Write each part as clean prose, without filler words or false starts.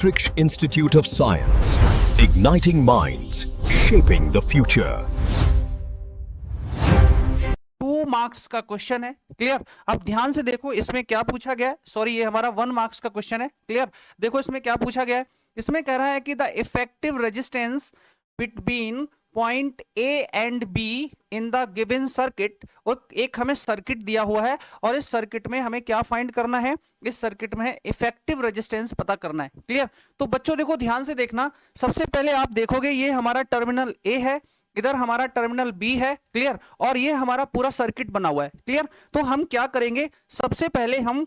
Frick's Institute of Science, igniting minds, shaping the future. 2 marks का question है, clear. अब ध्यान से देखो इसमें क्या पूछा गया है। सॉरी, ये हमारा 1 मार्क्स का क्वेश्चन है, क्लियर। देखो इसमें क्या पूछा गया है। इसमें कह रहा है कि the effective resistance between point A and be in the given circuit. और एक हमें सर्किट दिया हुआ है और इस सर्किट में हमें क्या फाइंड करना है, इस सर्किट में इफेक्टिव रेजिस्टेंस पता करना है, क्लियर। तो बच्चों देखो ध्यान से देखना, सबसे पहले आप देखोगे ये हमारा टर्मिनल ए है, इधर हमारा टर्मिनल बी है, क्लियर। और ये हमारा पूरा सर्किट बना हुआ है, क्लियर। तो हम क्या करेंगे, सबसे पहले हम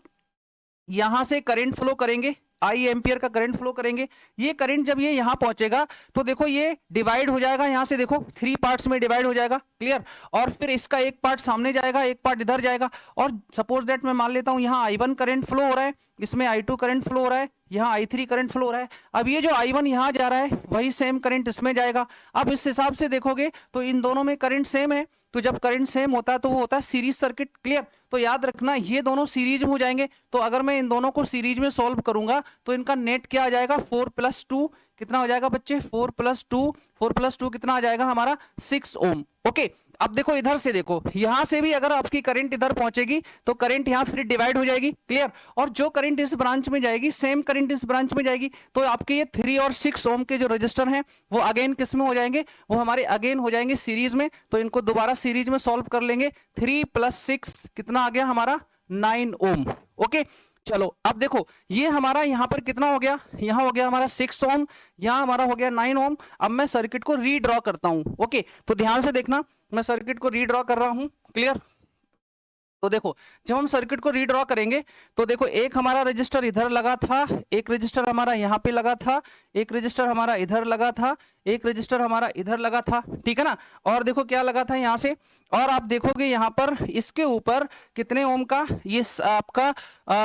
यहां से करंट फ्लो करेंगे, आई एम्पियर का करंट फ्लो करेंगे। ये करंट जब ये यहां पहुंचेगा तो देखो ये डिवाइड हो जाएगा, यहां से देखो 3 पार्ट्स में डिवाइड हो जाएगा, क्लियर। और फिर इसका एक पार्ट सामने जाएगा, एक पार्ट इधर जाएगा। और सपोज दैट मैं मान लेता हूं यहां I1 करंट फ्लो हो रहा है, इसमें I2 करंट फ्लो हो रहा है, यहाँ I3 करंट फ्लो हो रहा है। अब ये जो I1 यहां जा रहा है वही सेम करंट इसमें जाएगा। अब इस हिसाब से देखोगे तो इन दोनों में करंट सेम है, तो जब करंट सेम होता है तो वो होता है सीरीज सर्किट, क्लियर। तो याद रखना ये दोनों सीरीज में हो जाएंगे। तो अगर मैं इन दोनों को सीरीज में सॉल्व करूंगा तो इनका नेट क्या आ जाएगा, 4 + 2 कितना हो जाएगा बच्चे, 4 + 2 कितना आ जाएगा हमारा 6 ओम। ओके, अब देखो इधर से देखो, यहां से भी अगर आपकी करंट इधर पहुंचेगी तो करंट यहां फिर डिवाइड हो जाएगी, क्लियर। और जो करंट इस ब्रांच में जाएगी सेम करंट इस ब्रांच में जाएगी। तो आपके ये 3 और 6 ओम के जो रजिस्टर हैं वो अगेन किस में हो जाएंगे, वो हमारे अगेन हो जाएंगे सीरीज में। तो इनको दोबारा सीरीज में सॉल्व कर लेंगे। 3 + 6 कितना आ गया हमारा 9 ओम। ओके, चलो अब देखो ये हमारा यहां पर कितना हो गया, यहां हो गया हमारा 6 ओम, यहां हमारा हो गया 9 ओम। अब मैं सर्किट को रीड्रॉ करता हूं। ओके, तो ध्यान से देखना, मैं सर्किट को रीड्रॉ कर रहा हूं, क्लियर। तो देखो जब हम सर्किट को रीड्रॉ करेंगे तो देखो एक हमारा रजिस्टर इधर लगा था, एक रजिस्टर हमारा यहाँ पे लगा था, एक रजिस्टर हमारा इधर लगा था, एक रजिस्टर हमारा इधर लगा था, ठीक है ना। और देखो क्या लगा था यहाँ से, और आप देखोगे यहाँ पर इसके ऊपर कितने ओम का, ये आपका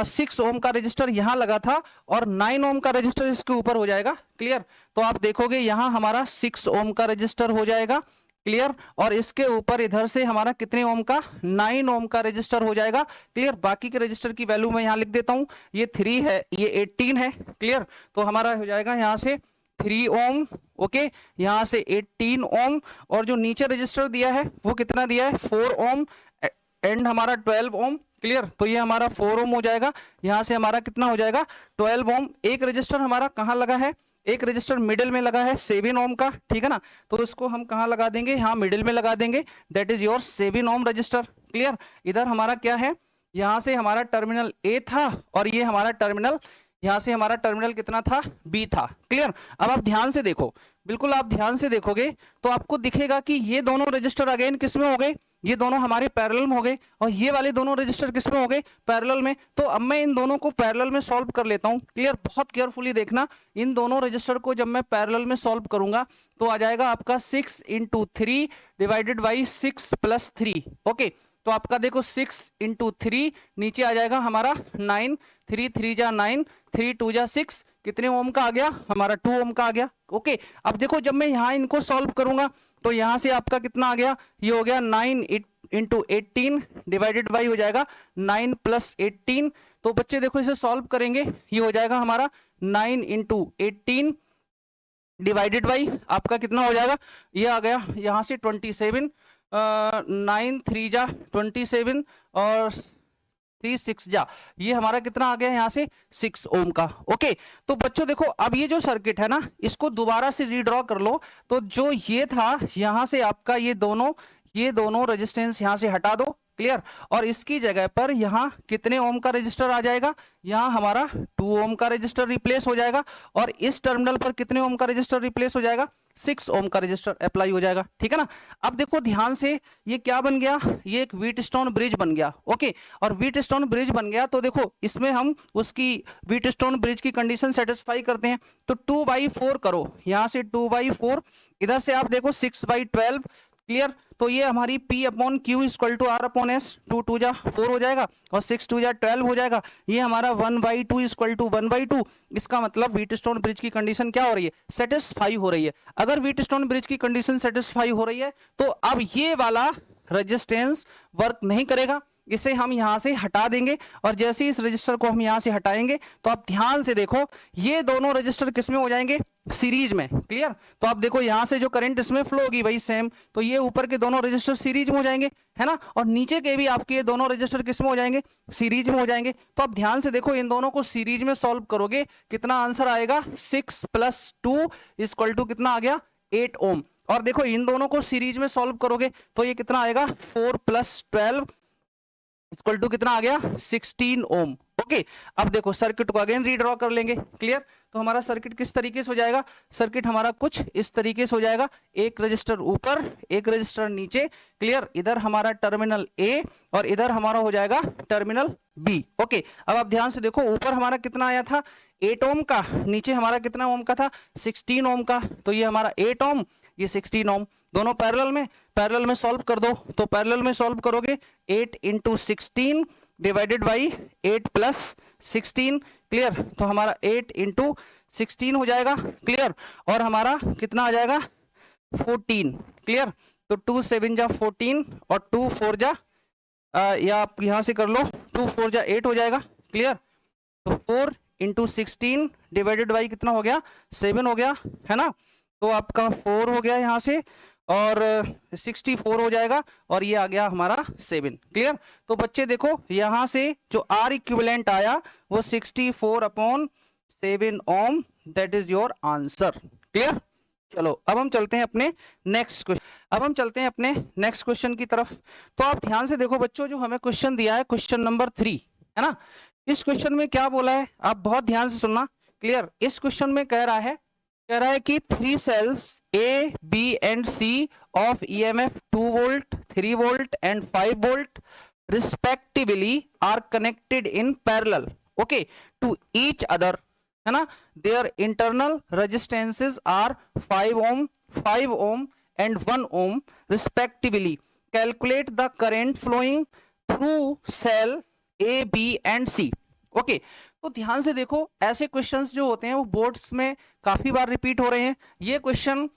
6 ओम का रजिस्टर यहाँ लगा था और 9 ओम का रजिस्टर इसके ऊपर हो जाएगा, क्लियर। तो आप देखोगे यहाँ हमारा 6 ओम का रजिस्टर हो जाएगा, क्लियर। और इसके ऊपर इधर से हमारा कितने ओम का, 9 ओम का रजिस्टर हो जाएगा, क्लियर। बाकी के रजिस्टर की वैल्यू मैं यहां लिख देता हूं, ये 3 है, ये 18 है, क्लियर। तो हमारा हो जाएगा यहां से 3 ओम, ओके, यहां से 18 ओम। और जो नीचे रजिस्टर दिया है वो कितना दिया है, 4 ओम एंड हमारा 12 ओम, क्लियर। तो ये हमारा 4 ओम हो जाएगा, यहां से हमारा कितना हो जाएगा 12 ओम। एक रजिस्टर हमारा कहां लगा है, एक रजिस्टर मिडिल में लगा है 7 ओम का, ठीक है ना। तो इसको हम कहां लगा देंगे, यहाँ मिडिल में लगा देंगे, that is your 7 ohm resistor, clear. इधर हमारा क्या है, यहां से हमारा टर्मिनल ए था और ये हमारा टर्मिनल, यहां से हमारा टर्मिनल कितना था, बी था, क्लियर। अब आप ध्यान से देखो, बिल्कुल आप ध्यान से देखोगे तो आपको दिखेगा कि ये दोनों रजिस्टर अगेन किस में हो गए, ये दोनों हमारे पैरेलल में हो गए, और ये वाले दोनों रजिस्टर किस में हो गए, पैरेलल में। तो अब मैं इन दोनों को पैरेलल में सॉल्व कर लेता हूं, क्लियर। बहुत केयरफुली देखना, इन दोनों रजिस्टर को जब मैं पैरेलल में सॉल्व करूंगा तो आ जाएगा आपका 6 × 3 डिवाइडेड बाई 6 + 3, ओके। तो आपका देखो 6 × 3 नीचे आ जाएगा हमारा 9, 3 3 जा 9, 3 2 जा 6, कितने ओम का आ गया हमारा 2 ओम का आ गया, ओके। अब देखो जब मैं यहाँ इनको सॉल्व करूंगा तो यहां से आपका कितना आ गया, ये हो गया 9 × 18 डिवाइडेड बाई हो जाएगा 9 + 18। तो बच्चे देखो इसे सॉल्व करेंगे, ये हो जाएगा हमारा 9 × 18 डिवाइडेड बाई आपका कितना हो जाएगा, ये आ गया यहां से 27, 9 3 जा 27 और 3 6 जा, ये हमारा कितना आ गया यहाँ से 6 ओम का, ओके। तो बच्चों देखो अब ये जो सर्किट है ना इसको दोबारा से रीड्रॉ कर लो। तो जो ये था यहां से आपका ये दोनों रेजिस्टेंस यहां से हटा दो, क्लियर। और इसकी जगह पर यहाँ कितने ओम का रजिस्टर आ जाएगा, यहाँ हमारा 2 ओम का रजिस्टर रिप्लेस हो जाएगा। और इस टर्मिनल पर कितने ओम का रजिस्टर रिप्लेस हो जाएगा, 6 ओम का रजिस्टर अप्लाई हो जाएगा, ठीक है ना। अब देखो ध्यान से, ये क्या बन गया, ये एक व्हीटस्टोन ब्रिज बन गया, ओके। और व्हीटस्टोन ब्रिज बन गया तो देखो इसमें हम उसकी व्हीटस्टोन ब्रिज की कंडीशन सेटिस्फाई करते हैं। तो 2/4 करो, यहां से 2/4, इधर से आप देखो 6/12, क्लियर। तो ये हमारी P/Q = R/S, 2 2 जा 4 हो जाएगा और 6 2 जा 12 हो जाएगा। ये हमारा 1/2 = 1/2। इसका मतलब व्हीटस्टोन ब्रिज की कंडीशन क्या हो रही है, सेटिस्फाई हो रही है। अगर व्हीटस्टोन ब्रिज की कंडीशन सेटिस्फाई हो रही है तो अब ये वाला रेजिस्टेंस वर्क नहीं करेगा, इसे हम यहां से हटा देंगे और जैसे ही इस रजिस्टर को हम यहां से हटाएंगे तो आप ध्यान से देखो ये दोनों रजिस्टर किस में हो जाएंगे, सीरीज में। क्लियर? तो आप देखो यहां से जो करंट इसमें फ्लो होगी वही सेम, तो ये ऊपर के दोनों रजिस्टर सीरीज में हो जाएंगे, है ना, और नीचे के भी आपके ये दोनों रजिस्टर किस में हो जाएंगे, सीरीज में हो जाएंगे। तो आप ध्यान से देखो इन दोनों को सीरीज में सॉल्व करोगे कितना आंसर आएगा, 6 + 2 = कितना आ गया, 8 ओम। और देखो इन दोनों को सीरीज में सॉल्व करोगे तो ये कितना आएगा, 4 + 12 = कितना आ गया, 16 ओम। ओके, अब देखो सर्किट को अगेन रीड्रॉ कर लेंगे। क्लियर? तो हमारा सर्किट किस तरीके से हो जाएगा, सर्किट हमारा कुछ इस तरीके से हो जाएगा, एक रजिस्टर ऊपर एक रजिस्टर नीचे। क्लियर? इधर हमारा टर्मिनल ए और इधर हमारा हो जाएगा टर्मिनल बी। ओके, अब आप ध्यान से देखो ऊपर हमारा कितना आया था, 8 ओम का, नीचे हमारा कितना ओम का था, 16 ओम का। तो ये हमारा 8 ओम, ये 16 ओम, दोनों पैरेलल में सॉल्व कर दो। तो पैरेलल में सॉल्व करोगे 8 × 16 डिवाइडेड बाई 8 + 16। क्लियर? तो हमारा 8 × 16 हो जाएगा। क्लियर? और हमारा कितना आ जाएगा, 14। क्लियर? तो 2 × 7 = 14 और 2 × 4 = या आप यहां से कर लो, 2 × 4 = 8 हो जाएगा। क्लियर? तो 4 × 16 डिवाइडेड बाई कितना हो गया, 7 हो गया, है ना। तो आपका 4 हो गया यहां से और 64 हो जाएगा और ये आ गया हमारा 7। क्लियर? तो बच्चे देखो यहां से जो आर इक्विवेलेंट आया वो 64/7 ohm, that is your answer. Clear? चलो अब हम चलते हैं अपने नेक्स्ट क्वेश्चन की तरफ। तो आप ध्यान से देखो बच्चों, जो हमें क्वेश्चन दिया है क्वेश्चन नंबर 3, है ना। इस क्वेश्चन में क्या बोला है, आप बहुत ध्यान से सुनना। क्लियर? इस क्वेश्चन में कह रहा है कि 3 cells A, B and C of EMF 2 volt, 3 volt and 5 volt respectively are connected in parallel, okay, to each other, है ना। Their internal resistances are 5 ohm, 5 ohm and 1 ohm respectively. Calculate the current flowing through cell A, B and C. Okay, तो ध्यान से देखो ऐसे questions जो होते हैं वो बोर्ड्स में काफी बार रिपीट हो रहे हैं। ये क्वेश्चन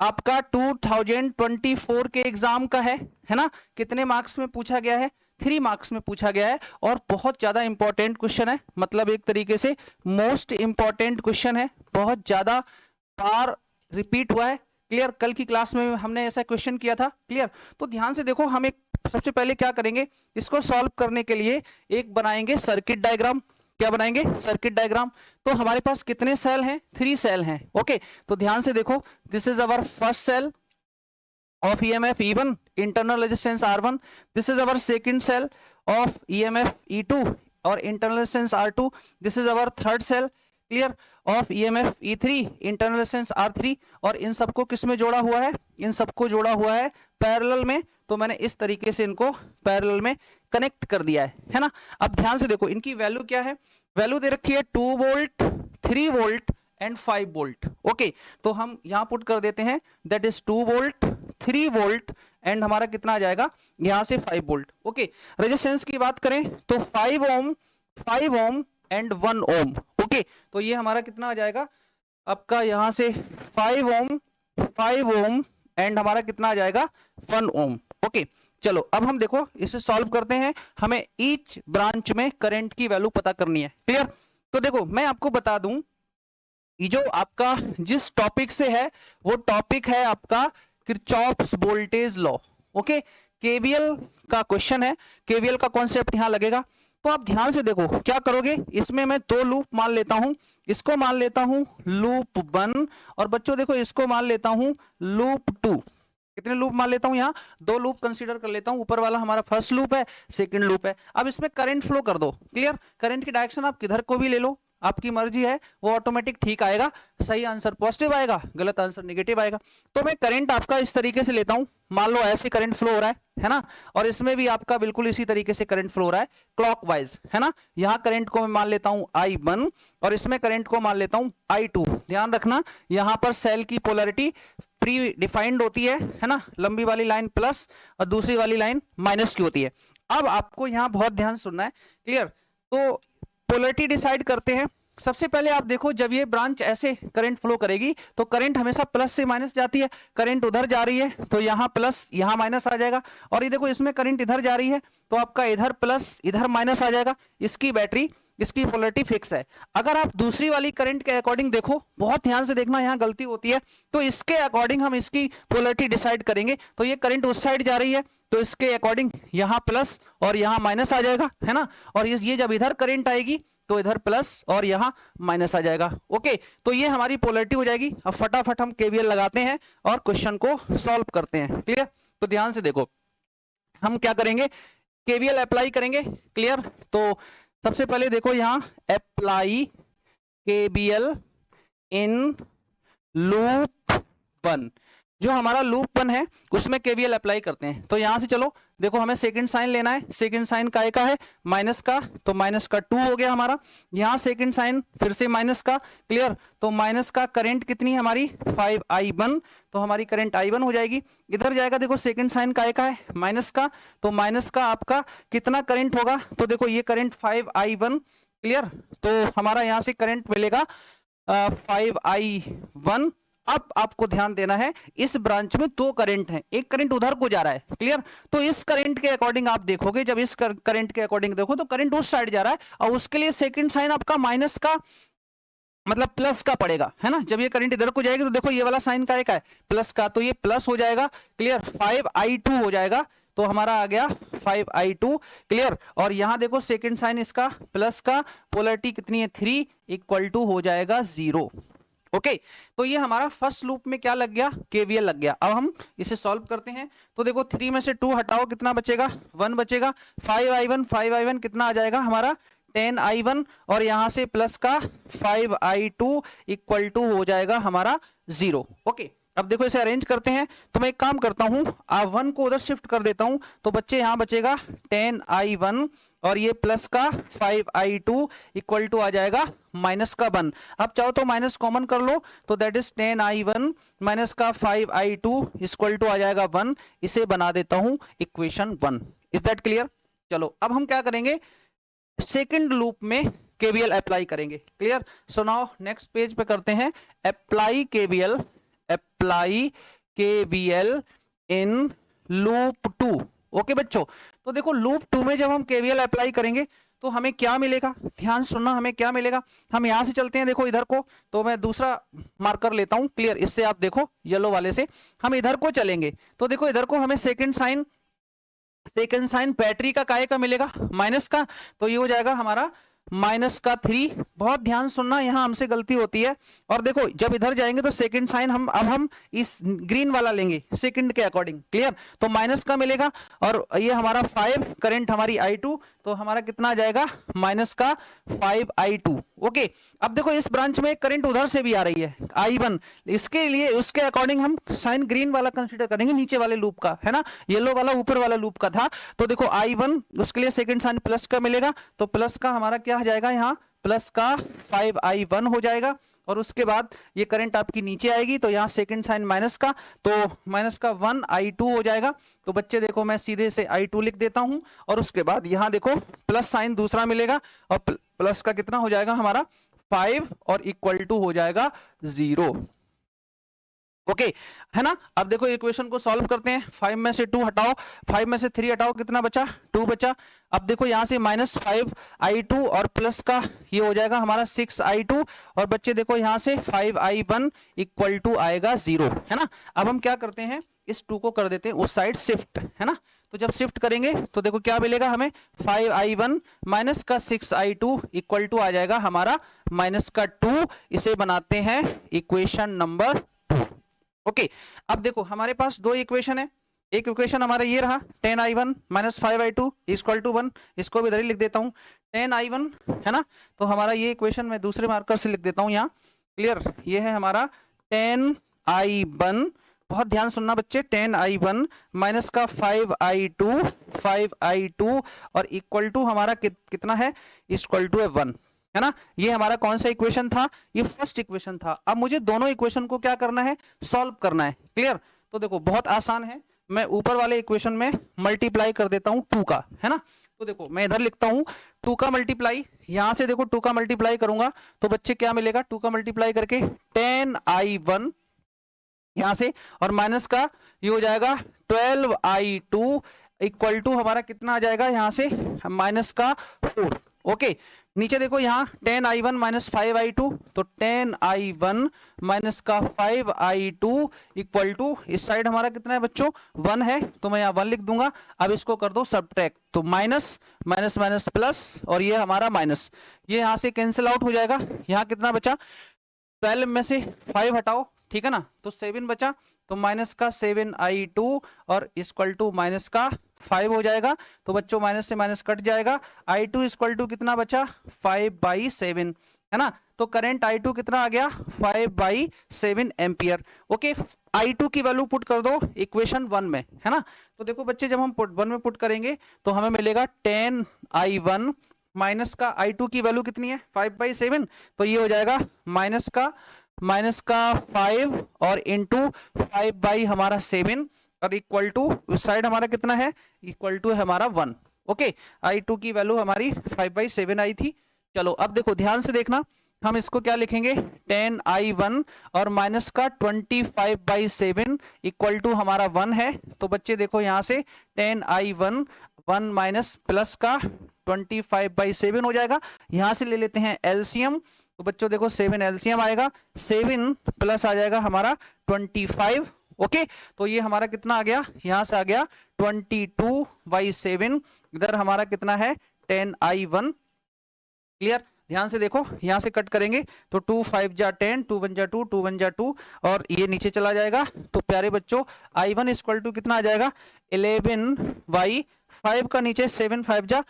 आपका 2024 के एग्जाम का है ना। कितने मार्क्स में पूछा गया है, 3 मार्क्स में पूछा गया है और बहुत ज्यादा इंपॉर्टेंट क्वेश्चन है, मतलब एक तरीके से मोस्ट इंपॉर्टेंट क्वेश्चन है, बहुत ज्यादा बार रिपीट हुआ है। क्लियर? कल की क्लास में हमने ऐसा क्वेश्चन किया था। क्लियर? तो ध्यान से देखो, हम एक सबसे पहले क्या करेंगे, इसको सॉल्व करने के लिए एक बनाएंगे सर्किट डायग्राम। क्या बनाएंगे, सर्किट डायग्राम। तो हमारे पास कितने सेल हैं, 3 सेल हैं। ओके, तो ध्यान से देखो, this is our first cell of EMF E1, internal resistance R1. This is our second cell of EMF E2 और internal resistance R2. This is our third cell, clear, of EMF E3, internal resistance R3. और इन सबको किस में जोड़ा हुआ है, इन सबको जोड़ा हुआ है पैरेलल में। तो मैंने इस तरीके से इनको पैरेलल में कनेक्ट कर दिया है ना। अब ध्यान से देखो इनकी वैल्यू क्या है, वैल्यू दे रखी है 2 volt, 3 volt and 5 volt. Okay, तो हम यहां पुट कर देते हैं, that is 2 volt, 3 volt and हमारा कितना आ जाएगा यहां से 5 वोल्ट। ओके, रेजिस्टेंस की बात करें तो 5 ओम एंड 1 ओम। ओके, तो ये हमारा कितना आ जाएगा आपका यहां से 5 ओम एंड हमारा कितना आ जाएगा 1 ओम। ओके, चलो अब हम देखो इसे सॉल्व करते हैं। हमें ईच ब्रांच में करंट की वैल्यू पता करनी है। क्लियर? तो देखो मैं आपको बता दूं, ये जो आपका जिस टॉपिक से है वो टॉपिक है आपका Kirchhoff's voltage law. Okay, KVL का क्वेश्चन है, केवीएल का कॉन्सेप्ट यहां लगेगा। तो आप ध्यान से देखो क्या करोगे, इसमें मैं 2 लूप मान लेता हूं, इसको मान लेता हूं लूप 1 और बच्चों देखो इसको मान लेता हूं लूप 2। कितने लूप मान लेता हूं, यहां 2 लूप कंसीडर कर लेता हूं। ऊपर वाला हमारा फर्स्ट लूप है, सेकंड लूप है। अब इसमें करंट फ्लो कर दो। क्लियर? करंट की डायरेक्शन आप किधर को भी ले लो, आपकी मर्जी है, वो ऑटोमेटिक ठीक आएगा। सही आंसर पॉजिटिव आएगा, गलत आंसर नेगेटिव आएगा। तो मैं करंट आपका इस तरीके से लेता हूं, मान लो ऐसे करंट फ्लो हो रहा है ना, और इसमें भी आपका बिल्कुल इसी तरीके से करंट फ्लो हो रहा है क्लॉकवाइज, है ना। यहां करंट को मैं मान लेता हूं I1 और इसमें करंट को मान लेता हूं I2। ध्यान रखना यहां पर सेल की पोलैरिटी प्री डिफाइंड होती है ना, लंबी वाली लाइन प्लस और दूसरी वाली लाइन माइनस की होती है। अब आपको यहां बहुत ध्यान सुनना है। क्लियर? तो पोलैरिटी डिसाइड करते हैं, सबसे पहले आप देखो, जब ये ब्रांच ऐसे करंट फ्लो करेगी तो करंट हमेशा प्लस से माइनस जाती है। करंट उधर जा रही है तो यहाँ प्लस यहाँ माइनस आ जाएगा, और ये देखो इसमें करंट इधर जा रही है तो आपका इधर प्लस इधर माइनस आ जाएगा। इसकी बैटरी, इसकी पोलैरिटी फिक्स है। अगर आप दूसरी वाली करंट के अकॉर्डिंग देखो, बहुत ध्यान से देखना, यहाँ गलती होती है, तो इसके अकॉर्डिंग हम इसकी पोलैरिटी डिसाइड करेंगे। तो ये करंट उस साइड जा रही है तो इसके अकॉर्डिंग यहाँ प्लस और यहाँ माइनस आ जाएगा, है ना। और ये जब इधर करंट आएगी तो इधर प्लस और यहाँ माइनस आ जाएगा। ओके, तो ये हमारी पोलैरिटी हो जाएगी। अब फटाफट हम केवीएल लगाते हैं और क्वेश्चन को सॉल्व करते हैं। क्लियर? तो ध्यान से देखो, हम क्या करेंगे, केवीएल अप्लाई करेंगे। क्लियर? तो सबसे पहले देखो यहाँ अप्लाई केवीएल इन लूप 1, जो हमारा लूप 1 है उसमें केवीएल अप्लाई करते हैं। तो यहां से चलो देखो, हमें सेकंड साइन लेना है। सेकंड साइन काय का है? माइनस का, तो माइनस का 2 हो गया हमारा। यहाँ सेकंड साइन फिर से माइनस का। क्लियर? तो माइनस का करंट कितनी है हमारी? 5i1, तो हमारी करंट i1 हो जाएगी। इधर जाएगा, देखो सेकंड साइन काय का है? माइनस का, तो माइनस का आपका कितना करंट होगा? तो देखो ये करंट 5i1। क्लियर? तो हमारा यहाँ से करंट मिलेगा 5i1। अब आपको ध्यान देना है, इस ब्रांच में 2 करंट हैं, एक करंट उधर को जा रहा है। क्लियर? तो इस करंट के अकॉर्डिंग आप देखोगे, जब इस करंट के अकॉर्डिंग देखो तो करंट उस साइड जा रहा है, और उसके लिए सेकंड साइन आपका माइनस का मतलब प्लस का पड़ेगा, है ना। जब ये करंट इधर को जाएगी तो देखो ये वाला साइन का है प्लस का, तो ये प्लस हो जाएगा। क्लियर? 5i2 हो जाएगा, तो हमारा आ गया 5i2। क्लियर? और यहां देखो सेकंड साइन इसका प्लस का, पोलैरिटी कितनी है? 3 इक्वल टू हो जाएगा 0। ओके, तो ये हमारा फर्स्ट लूप में क्या लग गया? केवीएल लग गया। अब हम इसे सॉल्व करते हैं। तो देखो 3 में से 2 हटाओ, कितना बचेगा? 1 बचेगा। 5i1 कितना आ जाएगा हमारा? 10i1, और यहां से प्लस का 5i2 इक्वल टू हो जाएगा हमारा 0। ओके, अब देखो इसे अरेंज करते हैं। तो मैं एक काम करता हूं, 1 को उधर शिफ्ट कर देता हूं, तो बच्चे यहां बचेगा 10i1, और ये प्लस का 5i2 इक्वल टू आ जाएगा माइनस का 1। अब चाहो तो माइनस कॉमन कर लो, तो दैट इज 10i1 माइनस का 5i2 इक्वल टू आ जाएगा 1। इसे बना देता हूं इक्वेशन 1। Is that clear? चलो अब हम क्या करेंगे, सेकंड लूप में केवीएल अप्लाई करेंगे। Clear? So now next page पे करते हैं apply KVL in loop 2। Okay बच्चों, तो देखो लूप 2 में जब हम केवीएल अप्लाई करेंगे तो हमें क्या मिलेगा? ध्यान सुनना, हमें क्या मिलेगा। हम यहां से चलते हैं, देखो इधर को, तो मैं दूसरा मार्कर लेता हूं। क्लियर? इससे आप देखो येलो वाले से हम इधर को चलेंगे, तो देखो इधर को हमें सेकंड साइन बैटरी का काय का मिलेगा? माइनस का, तो ये हो जाएगा हमारा माइनस का 3। बहुत ध्यान सुनना, यहां हमसे गलती होती है। और देखो जब इधर जाएंगे तो सेकंड साइन हम इस ग्रीन वाला लेंगे सेकंड के अकॉर्डिंग। क्लियर? तो माइनस का मिलेगा, और ये हमारा 5 करंट हमारी i2, तो हमारा कितना आ जाएगा? माइनस का 5i2। ओके, अब देखो इस ब्रांच में करंट उधर से भी आ रही है i1, इसके लिए उसके अकॉर्डिंग हम साइन ग्रीन वाला कंसीडर करेंगे, नीचे वाले लूप का, है ना। येलो वाला ऊपर वाला लूप का था। तो देखो i1, उसके लिए सेकंड साइन प्लस का मिलेगा, तो प्लस का हमारा क्या हो जाएगा? यहाँ प्लस का 5i1 हो जाएगा, और उसके बाद ये करंट आपकी नीचे आएगी, तो यहाँ सेकंड साइन माइनस का, तो माइनस का 1i2 हो जाएगा। तो बच्चे देखो मैं सीधे से i2 लिख देता हूं, और उसके बाद यहाँ देखो प्लस साइन दूसरा मिलेगा, और प्लस का कितना हो जाएगा हमारा? 5, और इक्वल टू हो जाएगा 0। ओके, है ना। अब देखो इक्वेशन को सॉल्व करते हैं। 5 में से 2 हटाओ, 5 में से 3 हटाओ, कितना बचा? 2 बचा। अब देखो यहां से माइनस 5i2 और प्लस का ये हो जाएगा हमारा 6i2, और बच्चे देखो यहां से 5i1 इक्वल टू आएगा 0, है ना। अब हम क्या करते हैं, इस 2 को कर देते हैं उस साइड शिफ्ट, है ना। तो जब शिफ्ट करेंगे तो देखो क्या मिलेगा हमें? 5i1 माइनस का 6i2 इक्वल टू आ जाएगा हमारा माइनस का 2। इसे बनाते हैं इक्वेशन नंबर 2। ओके, अब देखो हमारे पास 2 इक्वेशन है। एक इक्वेशन हमारा ये रहा 10i1 minus 5i2 equal to 1, इसको भी इधर ही लिख देता हूं 10i1, है ना। तो हमारा ये इक्वेशन मैं दूसरे मार्कर से लिख देता हूं यहाँ। क्लियर? ये है हमारा 10i1, बहुत ध्यान सुनना बच्चे, 10i1 माइनस का 5i2 और इक्वल टू हमारा कितना है? इक्वल टू 1, है ना। ये हमारा कौन सा इक्वेशन था? ये फर्स्ट इक्वेशन था। अब मुझे दोनों इक्वेशन को क्या करना है? सॉल्व करना है। क्लियर? तो देखो बहुत आसान है, मैं ऊपर वाले इक्वेशन में मल्टीप्लाई कर देता हूं 2 का, है ना। तो देखो मैं इधर लिखता हूं 2 का मल्टीप्लाई, यहां से देखो 2 का मल्टीप्लाई करूंगा तो बच्चे क्या मिलेगा, 2 का मल्टीप्लाई करके 10i1 यहां से, और माइनस का ये हो जाएगा 12i2 इक्वल टू हमारा कितना आ जाएगा यहां से माइनस का 4। ओके, नीचे देखो यहाँ 10i1 माइनस 5i2, तो 10i1 माइनस का 5i2 इक्वल टू इस साइड हमारा कितना है बच्चों 1 है, तो मैं यहाँ 1 लिख दूंगा। अब इसको कर दो सब्ट्रैक्ट, तो माइनस माइनस माइनस प्लस, और ये हमारा माइनस, ये यहाँ से कैंसिल आउट हो जाएगा। यहाँ कितना बचा, 12 में से 5 हटाओ, ठीक है ना, तो 7 बचा, तो माइनस का 7i2 और इक्वल टू माइनस का 5 हो जाएगा। तो बच्चों माइनस से माइनस कट जाएगा, i2 इक्वल टू कितना बचा 5/7, है ना। तो करंट i2 कितना आ गया 5/7 एम्पियर। ओके, i2 की वैल्यू पुट कर दो इक्वेशन 1 में, है ना। तो देखो बच्चे जब हम 1 में पुट करेंगे तो हमें मिलेगा 10i1 माइनस का i2 की वैल्यू कितनी है 5/7, तो ये हो जाएगा माइनस का 5 और इंटू 5 हमारा 7 और इक्वल टू उस साइड हमारा कितना है इक्वल टू है हमारा 1। ओके, i2 की वैल्यू हमारी 5/7 आई थी। चलो अब देखो ध्यान से देखना, हम इसको क्या लिखेंगे 10i1 और माइनस का 25/7 इक्वल टू हमारा 1 है। तो बच्चे देखो यहाँ से 10i1 1 माइनस प्लस का 25/7 हो जाएगा। यहाँ से ले लेते हैं एलसीएम, तो बच्चों देखो 7 एलसीएम आएगा, 7 प्लस आ जाएगा हमारा 25। ओके, तो ये हमारा कितना आ गया, यहाँ से आ गया 22/7, इधर हमारा कितना है 10i1। क्लियर, ध्यान से देखो यहां से कट करेंगे तो 2 5 जा 10, 2 1 जा 2, 2 1 जा 2 और ये नीचे चला जाएगा। तो प्यारे बच्चों i1 इक्वल टू कितना आ जाएगा 11/5 का नीचे 7 5 जा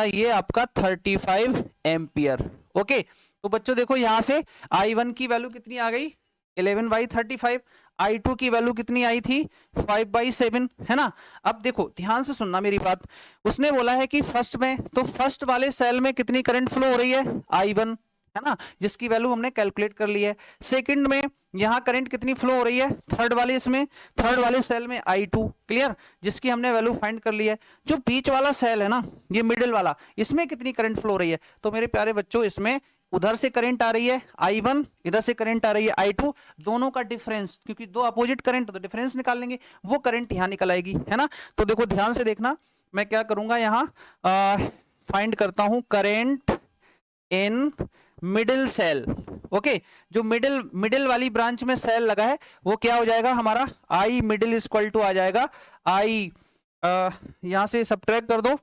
ये आपका 35 एम्पियर। ओके, तो बच्चों देखो यहां से i1 की वैल्यू कितनी आ गई 11/35, i2 की वैल्यू कितनी आई थी 5/7, है ना। अब देखो ध्यान से सुनना मेरी बात, उसने बोला है कि फर्स्ट में, तो फर्स्ट वाले सेल में कितनी करंट फ्लो हो रही है i1, है ना, जिसकी वैल्यू हमने कैलकुलेट कर ली है। सेकंड में यहाँ करंट कितनी फ्लो हो रही है थर्ड वाले इसमें, थर्ड वाले सेल में i2, क्लियर, जिसकी हमने वैल्यू फाइंड कर ली है। जो बीच वाला सेल है ना, ये मिडिल वाला, इसमें कितनी करंट फ्लो हो रही है। तो मेरे प्यारे बच्चों इसमें उधर से करंट आ रही है i1, इधर से करंट आ रही है i2, दोनों का डिफरेंस, क्योंकि दो अपोजिट करंट तो डिफरेंस निकाल लेंगे, वो करंट यहां निकल आएगी, है ना। तो देखो ध्यान से देखना, मैं क्या करूंगा यहां फाइंड करता हूं current in middle cell. Okay, जो मिडिल वाली ब्रांच में सेल लगा है वो क्या हो जाएगा हमारा i मिडिल इक्वल टू आ जाएगा i, यहां से सब्ट्रैक्ट कर दो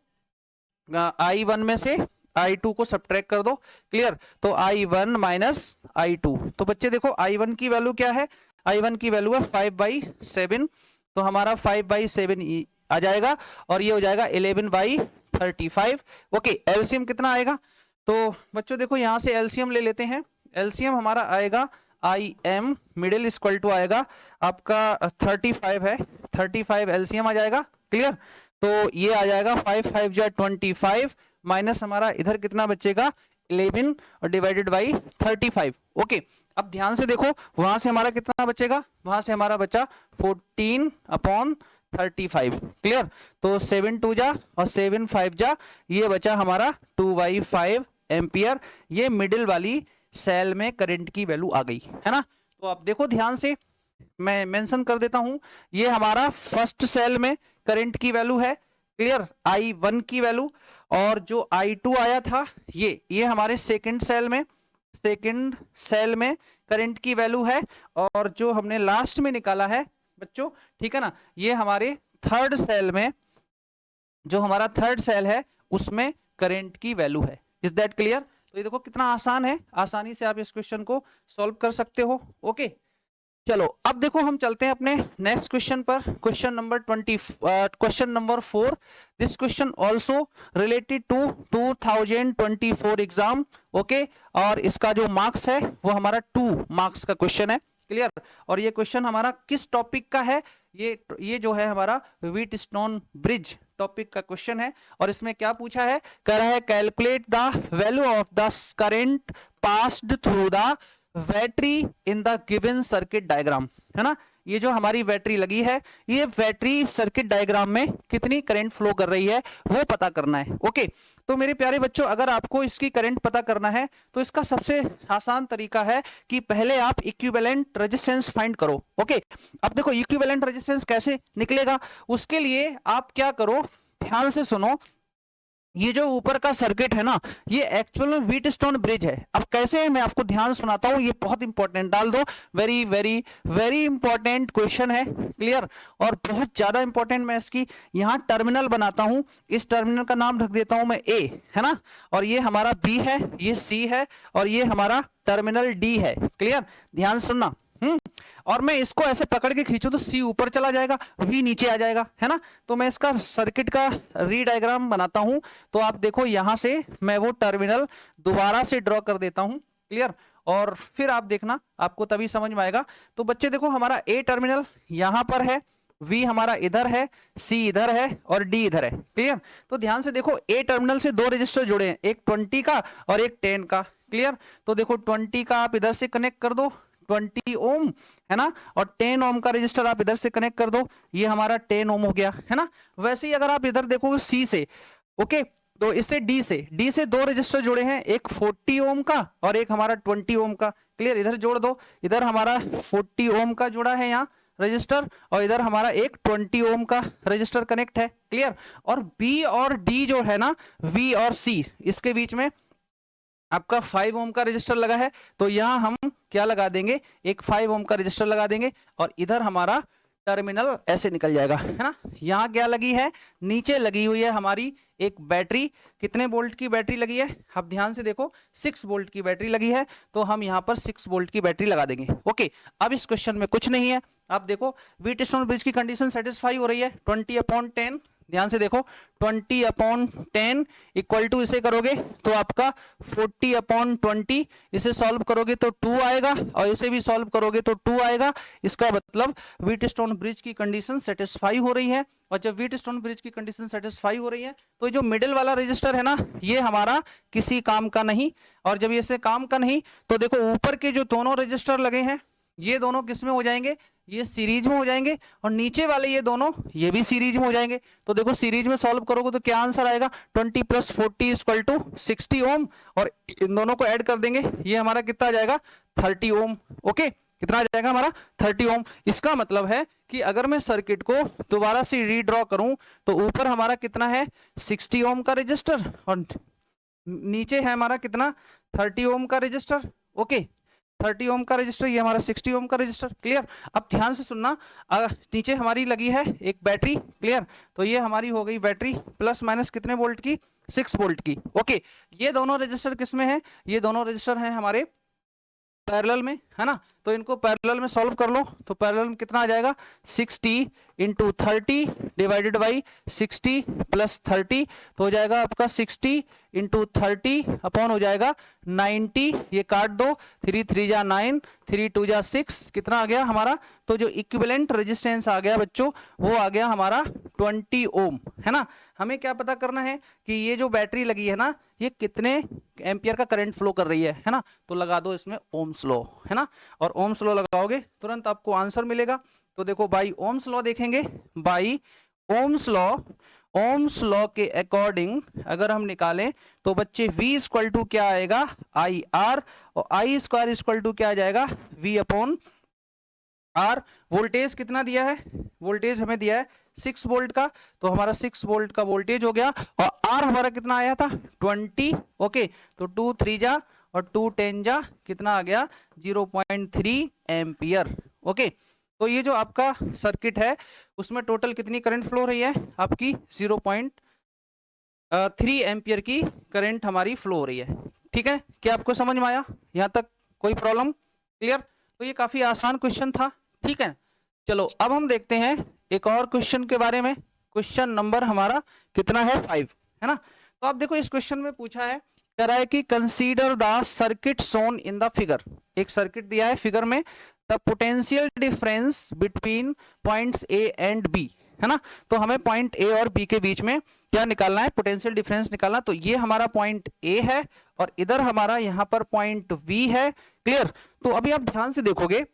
i1 में से i2 को सब्ट्रैक्ट कर दो। क्लियर, तो i1 माइनस i2, तो बच्चे देखो i1 की वैल्यू क्या है, i1 की वैल्यू है 5/7, तो हमारा 5/7 आ जाएगा और ये हो जाएगा 11/35। ओके, एलसीएम कितना आएगा, तो बच्चों देखो यहां से एलसीएम ले लेते हैं। एलसीएम हमारा आएगा im मिडिल इक्वल टू आएगा आपका 35 है, 35 एलसीएम आ जाएगा। क्लियर, तो ये आ जाएगा 5 5 जा 25 माइनस हमारा इधर कितना बचेगा 11 और डिवाइडेड बाई 35। ओके, अब ध्यान से देखो वहां से हमारा कितना बचेगा, वहां से हमारा बचा 14/35। क्लियर, तो 7 2 जा और 7 5 जा, ये बचा हमारा 2/5 एम्पियर। ये मिडिल वाली सेल में करंट की वैल्यू आ गई, है ना। तो आप देखो ध्यान से, मैं मेंशन कर देता हूं, ये हमारा फर्स्ट सेल में करंट की वैल्यू है। क्लियर, i1 की वैल्यू, और जो i2 आया था ये हमारे सेकंड सेल में करंट की वैल्यू है, और जो हमने लास्ट में निकाला है बच्चों, ठीक है ना, ये हमारे थर्ड सेल में, जो हमारा थर्ड सेल है उसमें करंट की वैल्यू है। Is that clear. तो ये देखो कितना आसान है, आसानी से आप इस क्वेश्चन को सॉल्व कर सकते हो। ओके, चलो अब देखो हम चलते हैं अपने नेक्स्ट क्वेश्चन पर, question number 4। This question also related to 2024 exam. Okay, और इसका जो मार्क्स है वो हमारा 2 मार्क्स का क्वेश्चन है। क्लियर, और ये क्वेश्चन हमारा किस टॉपिक का है, ये जो है हमारा व्हीटस्टोन ब्रिज टॉपिक का क्वेश्चन है। और इसमें क्या पूछा है, कह रहा है calculate the value of the current passed through the battery in the given circuit diagram. है ना, ये जो हमारी बैटरी लगी है, ये बैटरी सर्किट डायग्राम में कितनी करंट फ्लो कर रही है वो पता करना है। ओके, तो मेरे प्यारे बच्चों, अगर आपको इसकी करंट पता करना है तो इसका सबसे आसान तरीका है कि पहले आप इक्विवेलेंट रेजिस्टेंस फाइंड करो। ओके, अब देखो इक्विवेलेंट रेजिस्टेंस कैसे निकलेगा, उसके लिए आप क्या करो, ध्यान से सुनो। ये जो ऊपर का सर्किट है ना, ये एक्चुअल में व्हीटस्टोन ब्रिज है। अब कैसे है मैं आपको ध्यान सुनाता हूं, ये बहुत इंपॉर्टेंट, डाल दो, very very very important question है, क्लियर, और बहुत ज्यादा इंपॉर्टेंट। मैं इसकी यहां टर्मिनल बनाता हूं, इस टर्मिनल का नाम रख देता हूं मैं ए, है ना, और ये हमारा बी है, ये सी है, और ये हमारा टर्मिनल डी है, क्लियर, ध्यान सुनना। और मैं इसको ऐसे पकड़ के खींचूं तो सी ऊपर चला जाएगा, वी नीचे आ जाएगा, है ना। तो मैं इसका सर्किट का री डायग्राम बनाता हूं, तो आप देखो यहां से मैं वो टर्मिनल दोबारा से ड्रॉ कर देता हूं, क्लियर, और फिर आप देखना, आपको तभी समझ में आएगा। तो बच्चे देखो, हमारा ए टर्मिनल यहां पर है, वी हमारा इधर है, सी इधर है, और डी इधर है, क्लियर। तो ध्यान से देखो, ए टर्मिनल से दो रजिस्टर जुड़े हैं, एक 20 का और एक 10 का, क्लियर। तो देखो 20 का आप इधर से कनेक्ट कर दो, 20 ओम, है ना, और 10 ओम का रजिस्टर आप इधर से कनेक्ट कर दो, ये हमारा 10 ओम हो गया, है ना। वैसे ही अगर आप इधर देखोगे सी से, ओके, तो इससे डी से दो रजिस्टर जुड़े हैं, एक 40 ओम का और एक हमारा 20 ओम का, क्लियर, इधर जोड़ दो, इधर हमारा 40 ओम का जुड़ा है यहाँ रजिस्टर, और इधर हमारा एक 20 ओम का रजिस्टर कनेक्ट है, क्लियर। और बी और डी जो है ना, वी और सी, इसके बीच में आपका 5 ओम का रजिस्टर लगा है, तो यहां हम क्या लगा देंगे, एक 5 ओम का रजिस्टर लगा देंगे, और इधर हमारा टर्मिनल ऐसे निकल जाएगा, है ना। यहां क्या लगी है, नीचे लगी हुई है हमारी एक बैटरी, कितने वोल्ट की बैटरी लगी है, आप ध्यान से देखो, 6 वोल्ट की बैटरी लगी है, तो हम यहां पर 6 वोल्ट की बैटरी लगा देंगे। ओके, अब इस क्वेश्चन में कुछ नहीं है, आप देखो व्हीटस्टोन ब्रिज की कंडीशन सेटिस्फाई हो रही है, 20/10, ध्यान से देखो, 20/10 इक्वल टू, इसे करोगे तो आपका 40/20, इसे सॉल्व करोगे तो 2 आएगा, और इसे भी सॉल्व करोगे तो 2 आएगा। इसका मतलब व्हीटस्टोन ब्रिज की कंडीशन सेटिस्फाई हो रही है, और जब व्हीटस्टोन ब्रिज की कंडीशन सेटिस्फाई हो रही है तो जो मिडिल वाला रजिस्टर है ना, ये हमारा किसी काम का नहीं, और जब ये से काम का नहीं तो देखो ऊपर के जो दोनों रजिस्टर लगे हैं, ये दोनों किस में हो जाएंगे, ये सीरीज में हो जाएंगे, और नीचे वाले ये दोनों, ये भी सीरीज में हो जाएंगे। तो देखो सीरीज में सॉल्व करोगे तो क्या आंसर आएगा, 20 + 40 = 60 ओम, और इन दोनों को ऐड कर देंगे, ये हमारा कितना आ जाएगा, 30 ओम। ओके, कितना आ जाएगा हमारा, 30 ओम। इसका मतलब है कि अगर मैं सर्किट को दोबारा से रीड्रॉ करूं तो ऊपर हमारा कितना है, 60 ओम का रजिस्टर, और नीचे है हमारा कितना, 30 ओम का रजिस्टर। ओके, 30 ओम का रजिस्टर, ये हमारा 60 ओम का रजिस्टर, क्लियर। अब ध्यान से सुनना, नीचे हमारी लगी है एक बैटरी, क्लियर, तो ये हमारी हो गई बैटरी प्लस माइनस कितने वोल्ट की, 6 वोल्ट की। ओके, ये दोनों रजिस्टर किस में है, ये दोनों रजिस्टर हैं हमारे पैरेलल में, है ना। तो इनको पैरेलल में सॉल्व कर लो, तो पैरेलल में कितना आ जाएगा, 60 × 30 डिवाइडेड बाई 60 + 30, तो हो जाएगा आपका 60 × 30 अपॉन हो जाएगा 90, ये काट दो, 3 3 जा 9, 3 2 जा 6, कितना आ गया हमारा, तो जो इक्विवेलेंट रेजिस्टेंस आ गया बच्चों, वो आ गया हमारा 20 ओम, है ना। हमें क्या पता करना है कि ये जो बैटरी लगी है ना, ये कितने एम्पियर का करंट फ्लो कर रही है ना, तो लगा दो इसमें ओम्स लॉ, है ना, और ओम्स लॉ लगाओगे तुरंत आपको आंसर मिलेगा। तो देखो बाई ओम्स लॉ देखेंगे, बाई ओम्स लॉ के अकॉर्डिंग अगर हम निकालें तो बच्चे V = क्या आएगा, IR, और I² = क्या आ जाएगा, V/R। वोल्टेज कितना दिया है, वोल्टेज हमें दिया है 6 वोल्ट का, तो हमारा 6 वोल्ट का वोल्टेज हो गया, और R हमारा कितना आया था, 20। ओके, तो 2 3 जा और 2 10 जा, कितना आ गया, 0.3 एम्पियर। ओके, तो ये जो आपका सर्किट है उसमें टोटल कितनी करंट फ्लो रही है आपकी, 0.3 एम्पियर की करंट हमारी फ्लो हो रही है। ठीक है, क्या आपको समझ में आया, यहाँ तक कोई प्रॉब्लम, क्लियर। तो ये काफी आसान क्वेश्चन था, ठीक है। चलो अब हम देखते हैं एक और क्वेश्चन के बारे में, क्वेश्चन नंबर हमारा कितना है, 5, है ना। तो आप देखो इस क्वेश्चन में पूछा है, कह रहा है कि consider the circuit shown in the figure, एक सर्किट दिया है फिगर में, the potential difference between points A and B, है ना। तो हमें पॉइंट A और B के बीच में क्या निकालना है, पोटेंशियल डिफरेंस निकालना। तो ये हमारा पॉइंट A है, और इधर हमारा यहाँ पर पॉइंट B है, क्लियर। तो अभी आप ध्यान से देखोगे,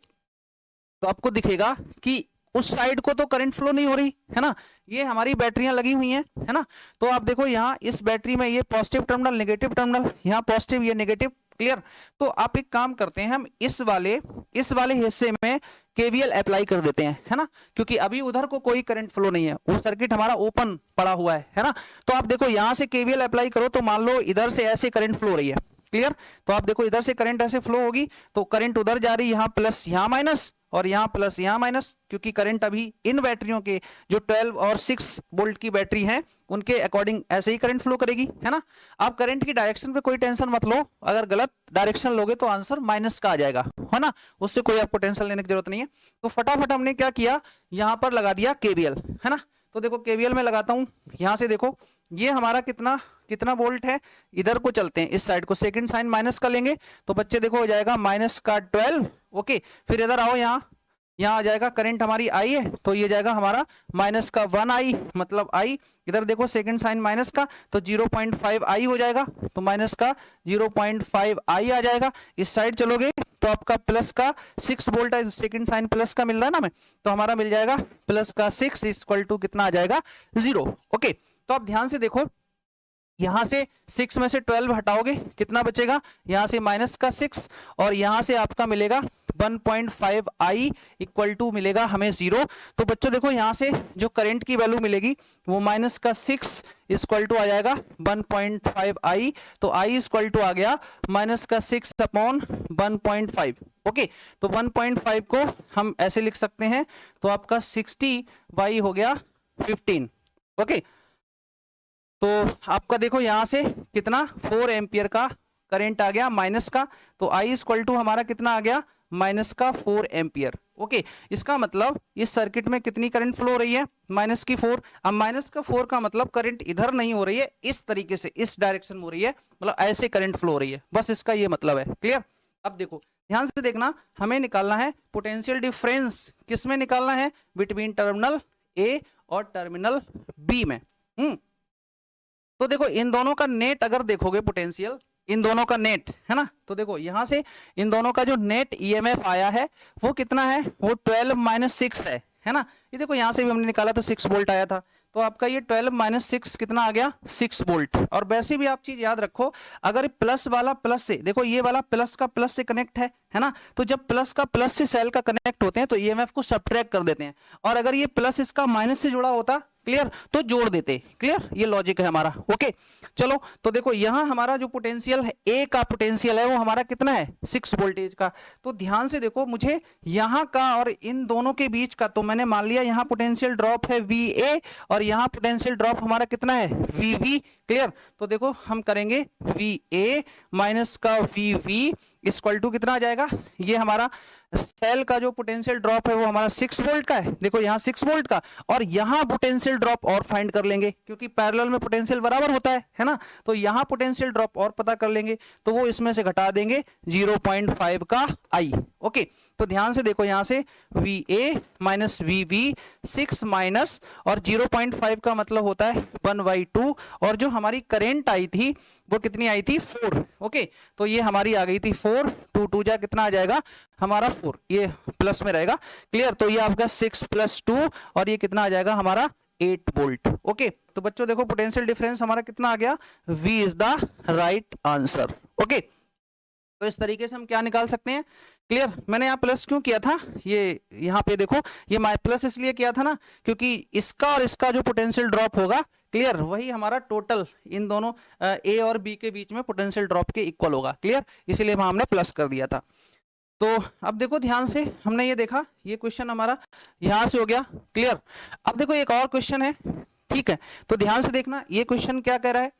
तो आपको दिखेगा कि उस साइड को तो करंट फ्लो नहीं हो रही है ना, ये हमारी बैटरियां लगी हुई हैं है ना। तो आप देखो यहाँ इस बैटरी में ये पॉजिटिव टर्मिनल, नेगेटिव टर्मिनल, यहाँ पॉजिटिव ये नेगेटिव, क्लियर। तो आप एक काम करते हैं, हम इस वाले हिस्से में केवीएल अप्लाई कर देते हैं है ना, क्योंकि अभी उधर को कोई करंट फ्लो नहीं है, वो सर्किट हमारा ओपन पड़ा हुआ है ना। तो आप देखो यहाँ से केवीएल अप्लाई करो तो मान लो इधर से ऐसे करंट फ्लो हो रही है, क्लियर। तो आप देखो इधर से करंट ऐसे फ्लो होगी तो करंट उधर जा रही है, यहाँ प्लस यहाँ माइनस और यहाँ प्लस यहाँ माइनस, क्योंकि करंट अभी इन बैटरियों के जो 12 और 6 वोल्ट की बैटरी हैं उनके अकॉर्डिंग ऐसे ही करंट फ्लो करेगी है ना। आप करंट की डायरेक्शन पे कोई टेंशन मत लो, अगर गलत डायरेक्शन लोगे तो आंसर माइनस का आ जाएगा है ना, उससे कोई आपको टेंशन लेने की जरूरत नहीं है। तो फटाफट हमने क्या किया, यहाँ पर लगा दिया केवीएल है ना। तो देखो केवीएल में लगाता हूं, यहां से देखो ये हमारा कितना कितना वोल्ट है, इधर को चलते हैं, इस साइड को सेकंड साइन माइनस का लेंगे तो बच्चे देखो हो जाएगा माइनस का 12, ओके। फिर इधर आओ, यहाँ आ जाएगा करंट हमारी आई है तो ये जाएगा हमारा माइनस का 1 आई, मतलब आई। इधर देखो सेकंड साइन माइनस का तो 0.5 आई हो जाएगा, तो माइनस का 0.5 आई आ जाएगा। इस साइड चलोगे तो आपका प्लस का 6 वोल्ट है, सेकंड साइन प्लस का मिल रहा है ना हमें, तो हमारा मिल जाएगा प्लस का 6 इक्वल टू कितना आ जाएगा 0, ओके। तो आप ध्यान से देखो, यहां से 6 में से 12 हटाओगे कितना बचेगा, यहां से माइनस का 6 और यहां से आपका मिलेगा 1.5 आई इक्वल टू मिलेगा हमें 0। तो बच्चों देखो यहां से जो करंट की वैल्यू मिलेगी वो माइनस का 6 इक्वल टू आ जाएगा 1.5 आई, तो आई इक्वल टू आ गया माइनस का 6 अपॉन 1.5, ओके। तो 1.5 को हम ऐसे लिख सकते हैं, तो आपका 60 वाई हो गया 15, ओके। तो आपका देखो यहां से कितना 4 एम्पियर का करंट आ गया माइनस का, तो आई इक्वल टू हमारा कितना आ गया माइनस का 4 एम्पियर, ओके। इसका मतलब इस सर्किट में कितनी करंट फ्लो हो रही है, माइनस की 4। अब माइनस का 4 का मतलब करंट इधर नहीं हो रही है, इस तरीके से इस डायरेक्शन में हो रही है, मतलब ऐसे करंट फ्लो हो रही है, बस इसका ये मतलब है, क्लियर। अब देखो ध्यान से देखना, हमें निकालना है पोटेंशियल डिफरेंस, किसमें निकालना है, बिटवीन टर्मिनल ए और टर्मिनल बी में। तो देखो इन दोनों का नेट अगर देखोगे पोटेंशियल, इन दोनों का नेट है ना, तो देखो यहां से इन दोनों का जो नेट ईएमएफ आया है वो कितना है, वो 12 माइनस 6 है ना। ये देखो यहां से भी हमने निकाला तो 6 वोल्ट आया था, तो आपका ये 12 माइनस 6 कितना आ गया 6 वोल्ट। और वैसे भी आप चीज याद रखो, अगर प्लस वाला प्लस से, देखो ये वाला प्लस का प्लस से कनेक्ट है ना, तो जब प्लस का प्लस से सेल का कनेक्ट होते हैं तो ईएमएफ को सब्ट्रैक्ट कर देते हैं, और अगर ये प्लस इसका माइनस से जुड़ा होता, क्लियर, तो जोड़ देते, क्लियर, ये लॉजिक है हमारा, ओके। चलो तो देखो यहां हमारा जो पोटेंशियल है, ए का पोटेंशियल है वो हमारा कितना है 6 वोल्टेज का। तो ध्यान से देखो, मुझे यहां का और इन दोनों के बीच का, तो मैंने मान लिया यहां पोटेंशियल ड्रॉप है VA और यहां पोटेंशियल ड्रॉप हमारा कितना है VV, क्लियर। तो देखो हम करेंगे VA माइनस का VV इक्वल टू कितना आ जाएगा, ये हमारा सेल का जो पोटेंशियल ड्रॉप है वो हमारा 6 वोल्ट का है, देखो यहाँ 6 वोल्ट का, और यहाँ पोटेंशियल ड्रॉप और फाइंड कर लेंगे क्योंकि पैरेलल में पोटेंशियल बराबर होता है ना। तो यहाँ पोटेंशियल ड्रॉप और पता कर लेंगे, तो वो इसमें से घटा देंगे 0.5 का आई, ओके। तो ध्यान से देखो यहाँ से VA माइनस VV 6 माइनस और 0.5 का मतलब होता है 1/2, और जो हमारी करंट आई थी वो कितनी आई थी 4, ओके। तो ये हमारी आ गई थी 4, 2 2 जा कितना आ जाएगा हमारा 4, ये प्लस में रहेगा, क्लियर। तो ये आपका 6 + 2 और ये कितना आ जाएगा हमारा 8 वोल्ट, ओके। तो बच्चों देखो पोटेंशियल डिफरेंस हमारा कितना आ गया, V is the right answer, okay. तो इस तरीके से हम क्या निकाल सकते हैं, क्लियर। मैंने यहाँ प्लस क्यों किया था, ये यहाँ पे देखो ये प्लस इसलिए किया था ना क्योंकि इसका और इसका जो पोटेंशियल ड्रॉप होगा, क्लियर, वही हमारा टोटल इन दोनों ए और बी के बीच में पोटेंशियल ड्रॉप के इक्वल होगा, क्लियर, इसलिए वहां हमने प्लस कर दिया था। तो अब देखो ध्यान से, हमने ये देखा, ये क्वेश्चन हमारा यहां से हो गया, क्लियर। अब देखो एक और क्वेश्चन है, ठीक है, तो ध्यान से देखना ये क्वेश्चन क्या कह रहा है।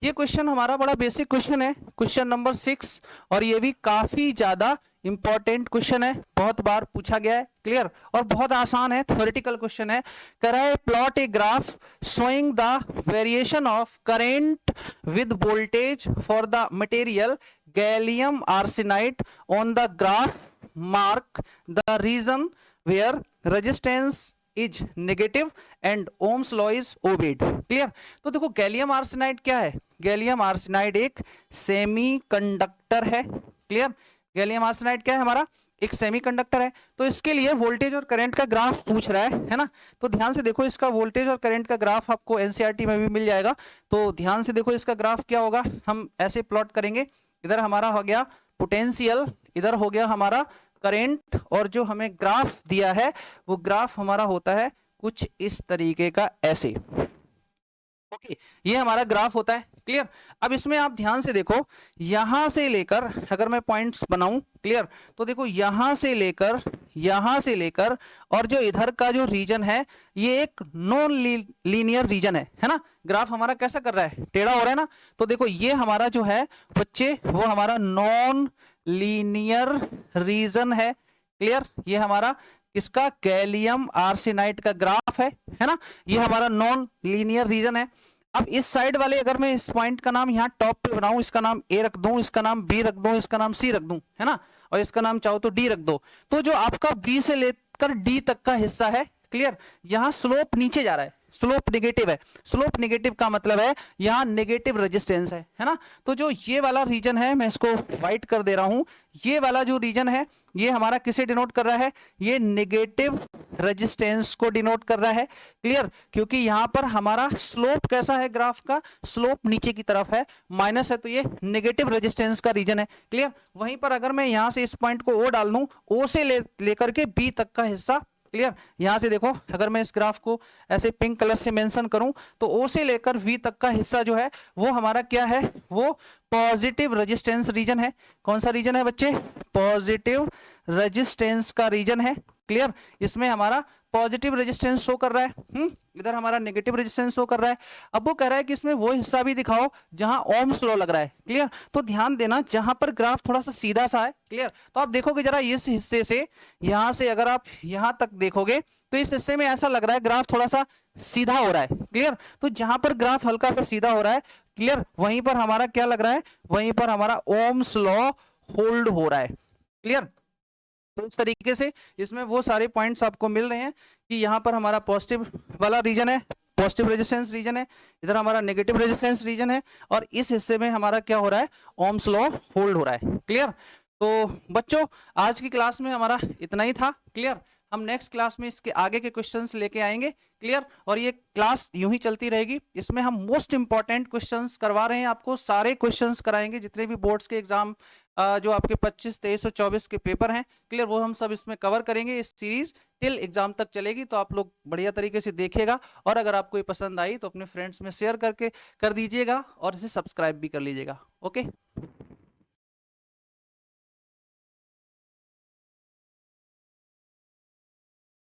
ये क्वेश्चन हमारा बड़ा बेसिक क्वेश्चन है, क्वेश्चन नंबर 6, और ये भी काफी ज्यादा इंपॉर्टेंट क्वेश्चन है, बहुत बार पूछा गया है, क्लियर, और बहुत आसान है, थ्योरेटिकल क्वेश्चन है। कह रहा है plot a graph showing the variation of current with voltage for the material gallium arsenide on the graph, mark the region where resistance is negative and ohm's law is obeyed, clear. तो देखो gallium arsenide क्या है, gallium arsenide एक semiconductor है, clear. Gallium arsenide क्या है हमारा, एक सेमीकंडक्टर है, तो इसके लिए वोल्टेज और करंट का ग्राफ पूछ रहा है ना। तो ध्यान से देखो, इसका वोल्टेज और करंट का ग्राफ आपको एनसीईआरटी में भी मिल जाएगा। तो ध्यान से देखो, इसका ग्राफ क्या होगा, हम ऐसे प्लॉट करेंगे। इधर हमारा हो गया पोटेंशियल, इधर हो गया हमारा करंट, और जो हमें ग्राफ दिया है वो ग्राफ हमारा होता है कुछ इस तरीके का, ऐसे। ओके, ये हमारा ग्राफ होता है। क्लियर। अब इसमें आप ध्यान से देखो, यहां से लेकर अगर मैं पॉइंट्स बनाऊं, क्लियर, तो देखो यहां से लेकर और जो इधर का जो रीजन है ये एक नॉन लीनियर रीजन है ना। ग्राफ हमारा कैसा कर रहा है, टेढ़ा हो रहा है ना। तो देखो ये हमारा जो है बच्चे, वो हमारा नॉन लीनियर रीजन है। क्लियर, ये हमारा इसका गैलियम आर्सेनाइड का ग्राफ है ना। ये हमारा नॉन लीनियर रीजन है। अब इस साइड वाले, अगर मैं इस पॉइंट का नाम यहाँ टॉप पे बनाऊं, इसका नाम ए रख दूं, इसका नाम बी रख दूं, इसका नाम सी रख दूं, है ना, और इसका नाम चाहो तो डी रख दो, तो जो आपका बी से लेकर डी तक का हिस्सा है, क्लियर, यहाँ स्लोप नीचे जा रहा है, स्लोप नेगेटिव है। स्लोप नेगेटिव का मतलब है यहाँ नेगेटिव रेजिस्टेंस है ना। तो जो ये वाला रीजन है, मैं इसको व्हाइट कर दे रहा हूं, ये वाला जो रीजन है ये हमारा किसे डिनोट कर रहा है, ये नेगेटिव रेजिस्टेंस को डिनोट कर रहा है। क्लियर, क्योंकि यहां पर हमारा स्लोप कैसा है, ग्राफ का स्लोप नीचे की तरफ है, माइनस है, तो ये नेगेटिव रेजिस्टेंस का रीजन है। क्लियर, वहीं पर अगर मैं यहां से इस पॉइंट को ओ डाल दूं, ओ से लेकर के बी तक का हिस्सा, क्लियर, यहां से देखो, अगर मैं इस ग्राफ को ऐसे पिंक कलर से मेंशन करूं, तो ओ से लेकर वी तक का हिस्सा जो है वो हमारा क्या है, वो पॉजिटिव रेजिस्टेंस रीजन है। कौन सा रीजन है बच्चे, पॉजिटिव रेजिस्टेंस का रीजन है। क्लियर, इसमें हमारा पॉजिटिव रेजिस्टेंस शो कर रहा है, इधर हमारा नेगेटिव रेजिस्टेंस शो कर रहा है। अब वो कह रहा है कि इसमें वो हिस्सा भी दिखाओ जहां ओम्स लॉ लग रहा है। क्लियर, तो ध्यान देना, जहां पर ग्राफ थोड़ा सा सीधा सा है, क्लियर, तो आप देखोगे जरा इस हिस्से से, यहां से अगर आप यहां तक देखोगे तो इस हिस्से में ऐसा लग रहा है ग्राफ थोड़ा सा सीधा हो रहा है। क्लियर, तो जहां पर ग्राफ हल्का सा सीधा हो रहा है, क्लियर, वहीं पर हमारा क्या लग रहा है, वहीं पर हमारा ओम्स लॉ होल्ड हो रहा है। क्लियर, तो इस तरीके से इसमें वो सारे पॉइंट्स आपको मिल रहे हैं कि यहाँ पर हमारा पॉजिटिव वाला रीजन है, पॉजिटिव रेजिस्टेंस रीजन है, इधर हमारा नेगेटिव रेजिस्टेंस रीजन है, और इस हिस्से में हमारा क्या हो रहा है, ओम्स लॉ होल्ड हो रहा है। क्लियर, तो बच्चों आज की क्लास में हमारा इतना ही था। क्लियर, हम नेक्स्ट क्लास में इसके आगे के क्वेश्चंस लेके आएंगे। क्लियर, और ये क्लास यूं ही चलती रहेगी, इसमें हम मोस्ट इंपॉर्टेंट क्वेश्चंस करवा रहे हैं आपको, सारे क्वेश्चंस कराएंगे, जितने भी बोर्ड्स के एग्जाम जो आपके 25, 23 और 24 के पेपर हैं, क्लियर, वो हम सब इसमें कवर करेंगे। इस सीरीज टिल एग्जाम तक चलेगी, तो आप लोग बढ़िया तरीके से देखिएगा, और अगर आपको ये पसंद आई तो अपने फ्रेंड्स में शेयर करके कर दीजिएगा, और इसे सब्सक्राइब भी कर लीजिएगा। ओके।